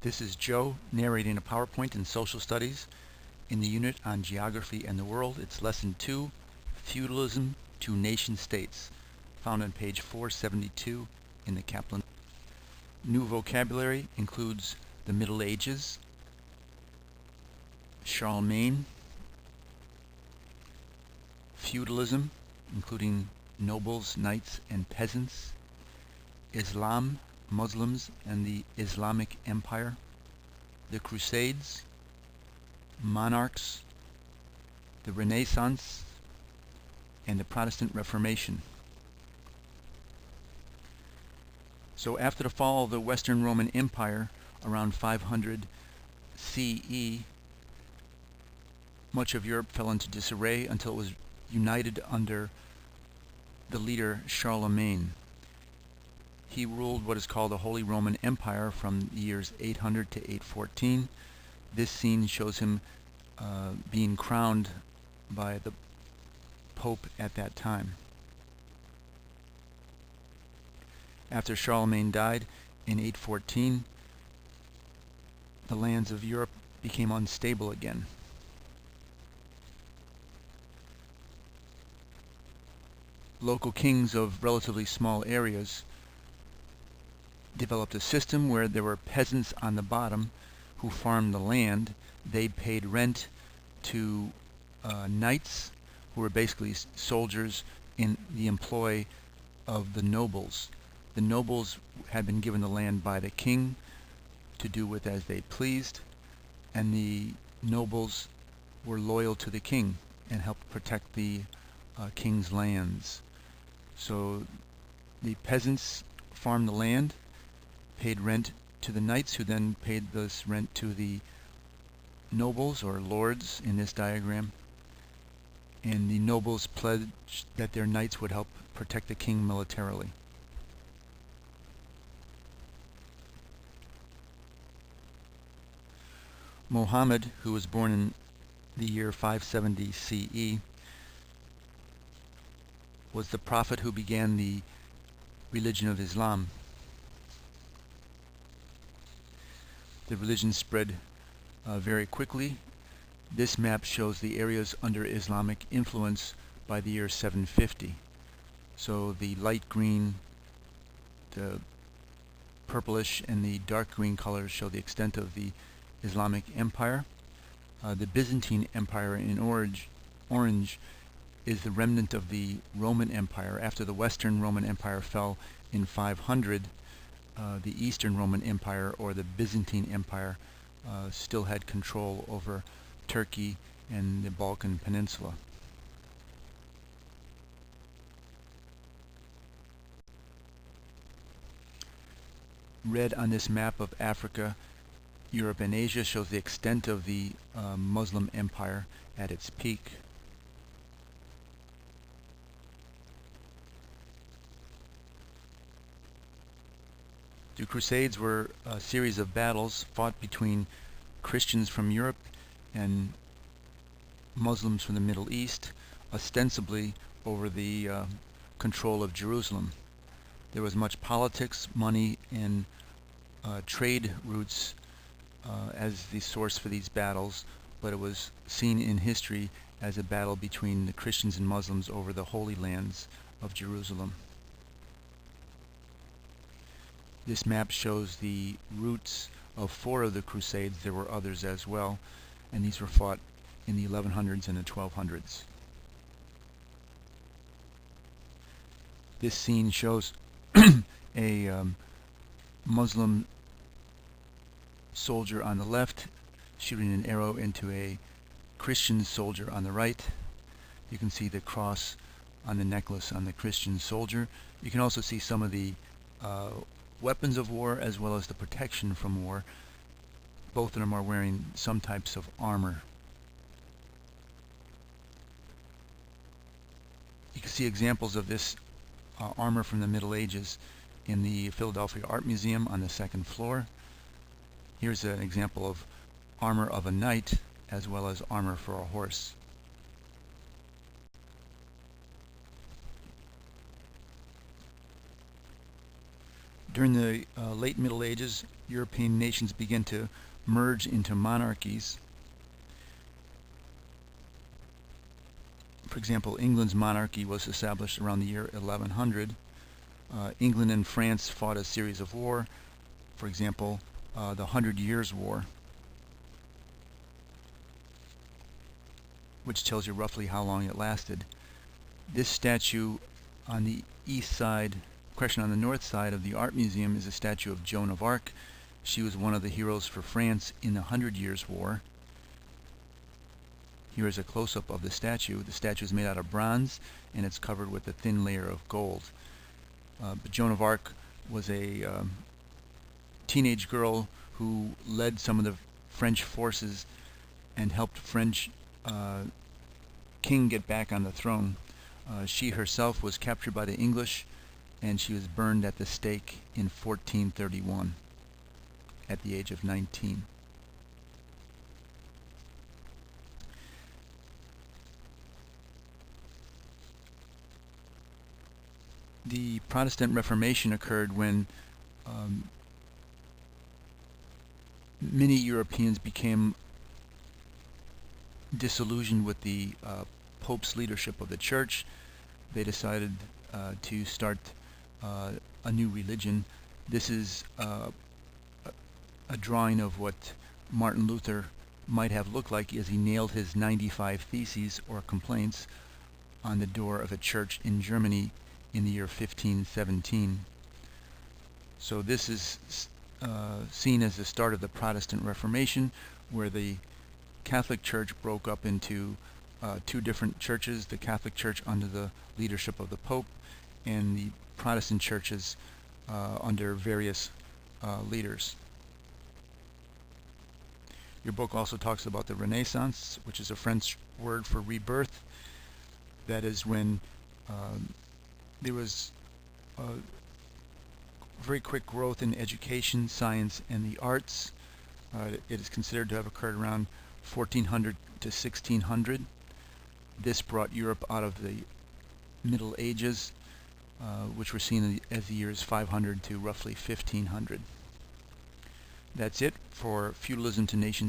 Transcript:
This is Joe narrating a PowerPoint in Social Studies in the unit on Geography and the World. It's Lesson 2, Feudalism to Nation States, found on page 472 in the Kaplan. New vocabulary includes the Middle Ages, Charlemagne, feudalism, including nobles, knights, and peasants, Islam, Muslims, and the Islamic Empire, the Crusades, monarchs, the Renaissance, and the Protestant Reformation. So after the fall of the Western Roman Empire around 500 CE, much of Europe fell into disarray until it was united under the leader Charlemagne. He ruled what is called the Holy Roman Empire from the years 800 to 814. This scene shows him being crowned by the Pope at that time. After Charlemagne died in 814, the lands of Europe became unstable again. Local kings of relatively small areas developed a system where there were peasants on the bottom who farmed the land. They paid rent to knights, who were basically soldiers in the employ of the nobles. The nobles had been given the land by the king to do with as they pleased, and the nobles were loyal to the king and helped protect the king's lands. So the peasants farmed the land, paid rent to the knights, who then paid this rent to the nobles or lords in this diagram, and the nobles pledged that their knights would help protect the king militarily. Muhammad, who was born in the year 570 CE, was the prophet who began the religion of Islam. The religion spread very quickly. This map shows the areas under Islamic influence by the year 750. So the light green, the purplish, and the dark green colors show the extent of the Islamic Empire. The Byzantine Empire in orange is the remnant of the Roman Empire. After the Western Roman Empire fell in 500, the Eastern Roman Empire, or the Byzantine Empire, still had control over Turkey and the Balkan Peninsula. Red on this map of Africa, Europe, and Asia shows the extent of the Muslim Empire at its peak. The Crusades were a series of battles fought between Christians from Europe and Muslims from the Middle East, ostensibly over the control of Jerusalem. There was much politics, money, and trade routes as the source for these battles, but it was seen in history as a battle between the Christians and Muslims over the Holy Lands of Jerusalem. This map shows the routes of 4 of the Crusades. There were others as well, and these were fought in the 1100s and the 1200s. This scene shows a Muslim soldier on the left shooting an arrow into a Christian soldier on the right. You can see the cross on the necklace on the Christian soldier. You can also see some of the weapons of war as well as the protection from war. Both of them are wearing some types of armor. You can see examples of this armor from the Middle Ages in the Philadelphia Art Museum on the 2nd floor. Here's an example of armor of a knight as well as armor for a horse. During the late Middle Ages, European nations began to merge into monarchies. For example, England's monarchy was established around the year 1100. England and France fought a series of war. For example, the 100 Years' War, which tells you roughly how long it lasted. This statue on the on the north side of the art museum is a statue of Joan of Arc. She was one of the heroes for France in the 100 Years' War. Here is a close-up of the statue. The statue is made out of bronze and it's covered with a thin layer of gold. But Joan of Arc was a teenage girl who led some of the French forces and helped French king get back on the throne. She herself was captured by the English and she was burned at the stake in 1431 at the age of 19. The Protestant Reformation occurred when many Europeans became disillusioned with the Pope's leadership of the Church. They decided to start a new religion. This is a drawing of what Martin Luther might have looked like as he nailed his 95 Theses or complaints on the door of a church in Germany in the year 1517. So this is seen as the start of the Protestant Reformation, where the Catholic Church broke up into two different churches, the Catholic Church under the leadership of the Pope and the Protestant churches under various leaders. Your book also talks about the Renaissance, which is a French word for rebirth. That is when there was very quick growth in education, science, and the arts. It is considered to have occurred around 1400 to 1600. This brought Europe out of the Middle Ages, which were seen as the years 500 to roughly 1500. That's it for Feudalism to Nation